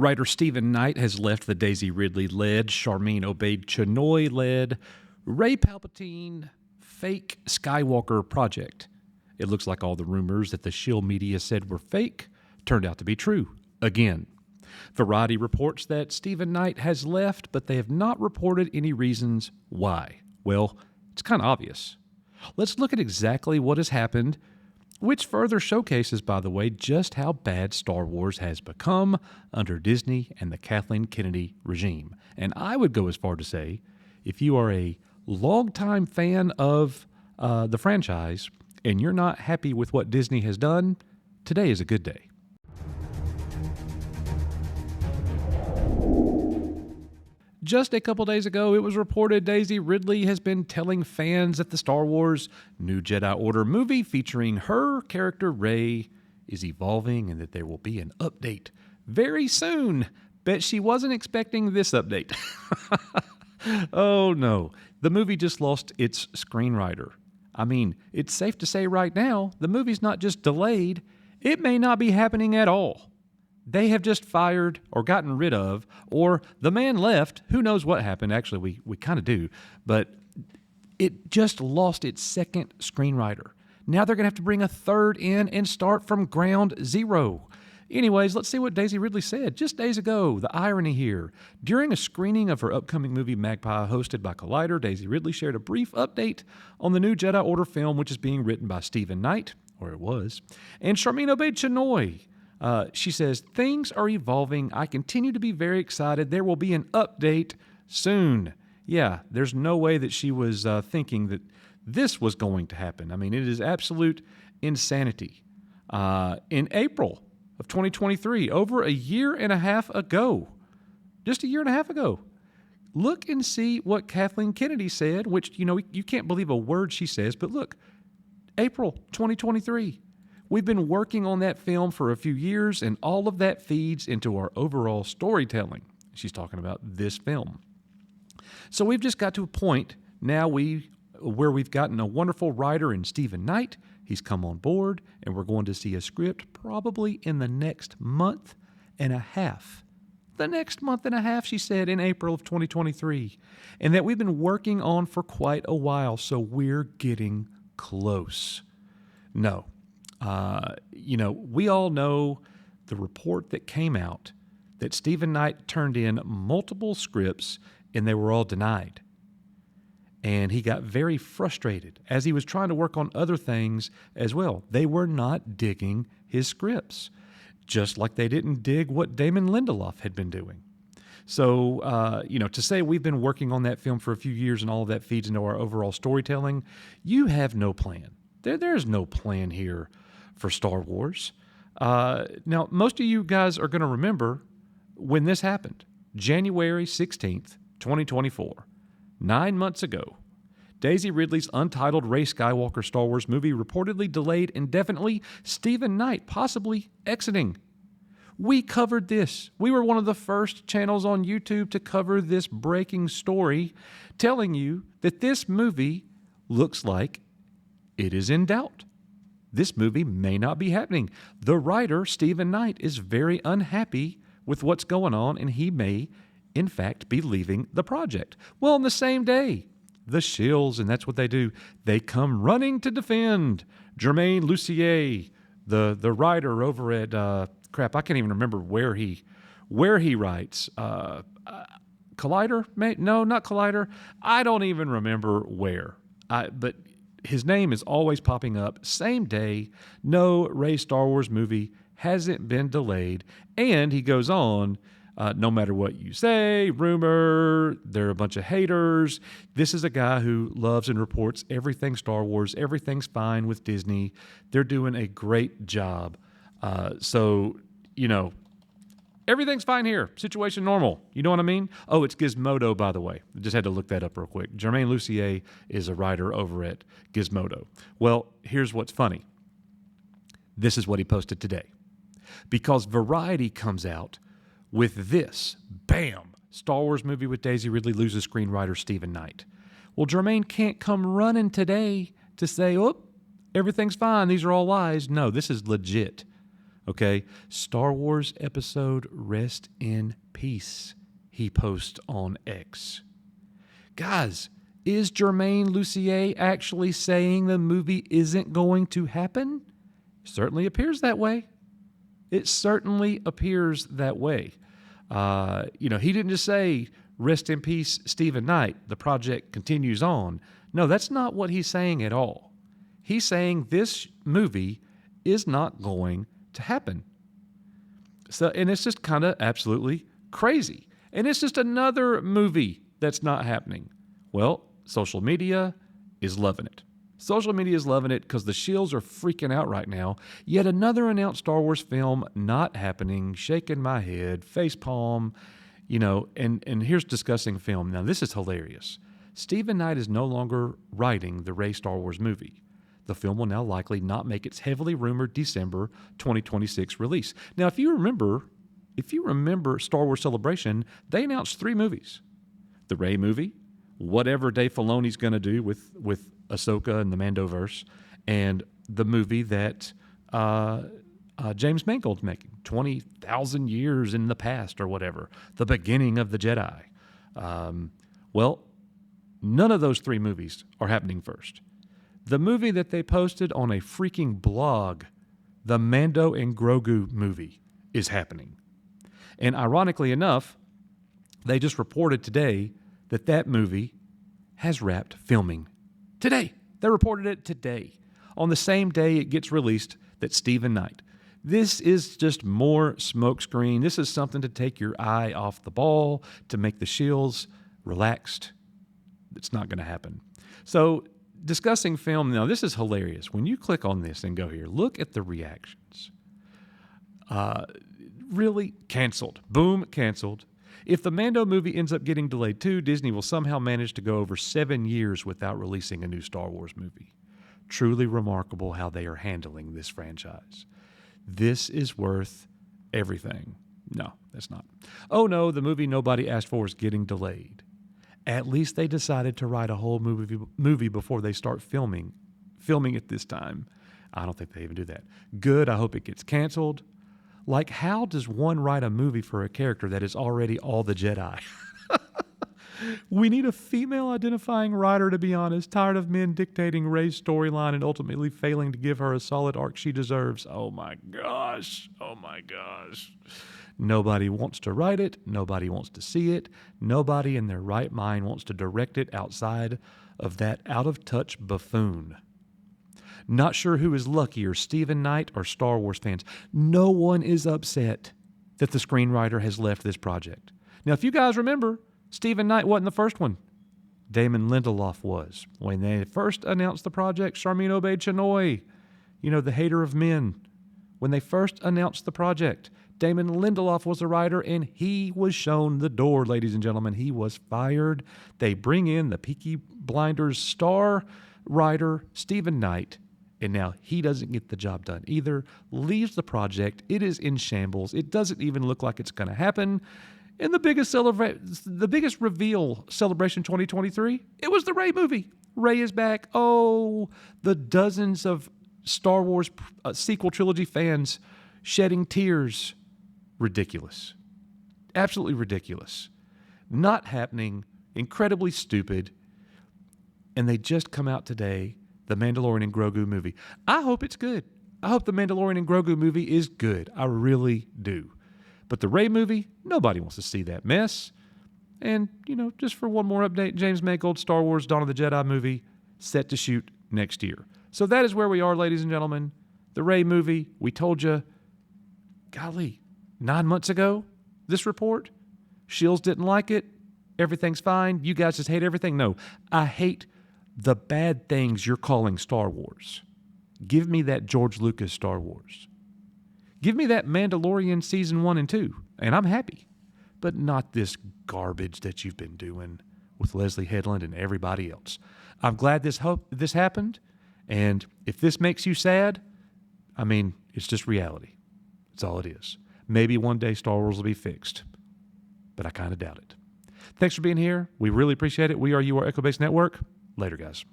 Writer Stephen Knight has left the Daisy Ridley-led, Charmin Obaid-Chinoy-led, Rey Palpatine fake Skywalker project. It looks like all the rumors that the shill media said were fake turned out to be true again. Variety reports that Stephen Knight has left, but they have not reported any reasons why. Well, it's kind of obvious. Let's look at exactly what has happened, which further showcases, by the way, just how bad Star Wars has become under Disney and the Kathleen Kennedy regime. And I would go as far to say, if you are a longtime fan of the franchise and you're not happy with what Disney has done, today is a good day. Just a couple days ago, it was reported Daisy Ridley has been telling fans that the Star Wars New Jedi Order movie featuring her character Rey is evolving and that there will be an update very soon. Bet she wasn't expecting this update. Oh no, the movie just lost its screenwriter. I mean, it's safe to say right now, the movie's not just delayed, it may not be happening at all. They have just fired or gotten rid of, or the man left. Who knows what happened? Actually, we kind of do. But it just lost its second screenwriter. Now they're going to have to bring a third in and start from ground zero. Anyways, let's see what Daisy Ridley said just days ago. The irony here. During a screening of her upcoming movie Magpie hosted by Collider, Daisy Ridley shared a brief update on the new Jedi Order film, which is being written by Stephen Knight, or it was, and Charmin Obaid-Chinoy. She says, things are evolving. I continue to be very excited. There will be an update soon. Yeah, there's no way that she was thinking that this was going to happen. I mean, it is absolute insanity. In April of 2023, over a year and a half ago, just a year and a half ago, look and see what Kathleen Kennedy said, which, you can't believe a word she says, but look, April 2023. We've been working on that film for a few years, and all of that feeds into our overall storytelling. She's talking about this film. So we've just got to a point now where we've gotten a wonderful writer in Stephen Knight. He's come on board, and we're going to see a script probably in the next month and a half. The next month and a half, she said, in April of 2023. And that we've been working on for quite a while, so we're getting close. No. We all know the report that came out that Stephen Knight turned in multiple scripts and they were all denied. And he got very frustrated as he was trying to work on other things as well. They were not digging his scripts, just like they didn't dig what Damon Lindelof had been doing. So, to say we've been working on that film for a few years and all of that feeds into our overall storytelling, you have no plan. There's no plan here for Star Wars. Now, most of you guys are going to remember when this happened. January 16th, 2024. 9 months ago. Daisy Ridley's untitled Rey Skywalker Star Wars movie reportedly delayed indefinitely. Stephen Knight possibly exiting. We covered this. We were one of the first channels on YouTube to cover this breaking story, telling you that this movie looks like it is in doubt. This movie may not be happening. The writer, Stephen Knight, is very unhappy with what's going on, and he may, in fact, be leaving the project. Well, on the same day, the shills, and that's what they do, they come running to defend Germain Lussier, the writer over at, I can't even remember where he writes. Collider? No, not Collider. I don't even remember where. But his name is always popping up. Same day, no, Rey Star Wars movie hasn't been delayed. And he goes on, no matter what you say, rumor, they're a bunch of haters. This is a guy who loves and reports everything Star Wars. Everything's fine with Disney. They're doing a great job. Everything's fine here. Situation normal. You know what I mean? Oh, it's Gizmodo, by the way. I just had to look that up real quick. Germain Lussier is a writer over at Gizmodo. Well, here's what's funny. This is what he posted today. Because Variety comes out with this. Bam! Star Wars movie with Daisy Ridley loses screenwriter Stephen Knight. Well, Germain can't come running today to say, oh, everything's fine. These are all lies. No, this is legit. Okay? Star Wars episode Rest in Peace, he posts on X. Guys, is Jermaine Lucier actually saying the movie isn't going to happen? Certainly appears that way. It certainly appears that way. He didn't just say, rest in peace, Stephen Knight, the project continues on. No, that's not what he's saying at all. He's saying this movie is not going to happen. And it's just kind of absolutely crazy. And it's just another movie that's not happening. Well, social media is loving it. Social media is loving it because the shills are freaking out right now. Yet another announced Star Wars film not happening, shaking my head, facepalm, and here's discussing film. Now, this is hilarious. Stephen Knight is no longer writing the Rey Star Wars movie. The film will now likely not make its heavily rumored December 2026 release. Now, if you remember Star Wars Celebration, they announced 3 movies. The Rey movie, whatever Dave Filoni's going to do with Ahsoka and the Mandoverse, and the movie that James Mangold's making, 20,000 years in the past or whatever, the beginning of the Jedi. Well, none of those 3 movies are happening first. The movie that they posted on a freaking blog, the Mando and Grogu movie, is happening. And ironically enough, they just reported today that movie has wrapped filming. Today. They reported it today. On the same day it gets released that Stephen Knight. This is just more smokescreen. This is something to take your eye off the ball, to make the shills relaxed. It's not going to happen. So, discussing film, now this is hilarious. When you click on this and go here, look at the reactions. Really canceled. Boom, canceled. If the Mando movie ends up getting delayed too, Disney will somehow manage to go over 7 years without releasing a new Star Wars movie. Truly remarkable how they are handling this franchise. This is worth everything. No, that's not. Oh no, the movie nobody asked for is getting delayed. At least they decided to write a whole movie before they start filming it this time. I don't think they even do that. Good, I hope it gets canceled. Like, how does one write a movie for a character that is already all the Jedi? We need a female-identifying writer, to be honest. Tired of men dictating Rey's storyline and ultimately failing to give her a solid arc she deserves. Oh, my gosh. Oh, my gosh. Nobody wants to write it. Nobody wants to see it. Nobody in their right mind wants to direct it outside of that out-of-touch buffoon. Not sure who is luckier, Stephen Knight or Star Wars fans. No one is upset that the screenwriter has left this project. Now, if you guys remember, Stephen Knight wasn't the first one. Damon Lindelof was. When they first announced the project, Charmin Obaid-Chinoy, the hater of men. When they first announced the project, Damon Lindelof was the writer, and he was shown the door, ladies and gentlemen. He was fired. They bring in the Peaky Blinders star writer, Stephen Knight, and now he doesn't get the job done either. Leaves the project. It is in shambles. It doesn't even look like it's going to happen. And the biggest reveal, Celebration 2023, it was the Rey movie. Rey is back. Oh, the dozens of Star Wars sequel trilogy fans shedding tears. Ridiculous. Absolutely ridiculous. Not happening. Incredibly stupid. And they just come out today, the Mandalorian and Grogu movie. I hope it's good. I hope the Mandalorian and Grogu movie is good. I really do. But the Rey movie, nobody wants to see that mess. And, just for one more update, James Mangold's Star Wars Dawn of the Jedi movie set to shoot next year. So that is where we are, ladies and gentlemen. The Rey movie, we told you, golly, 9 months ago, this report. Shills didn't like it. Everything's fine. You guys just hate everything. No, I hate the bad things you're calling Star Wars. Give me that George Lucas Star Wars. Give me that Mandalorian Season 1 and 2, and I'm happy. But not this garbage that you've been doing with Leslie Headland and everybody else. I'm glad this happened, and if this makes you sad, it's just reality. That's all it is. Maybe one day Star Wars will be fixed, but I kind of doubt it. Thanks for being here. We really appreciate it. We are your Echo Base Network. Later, guys.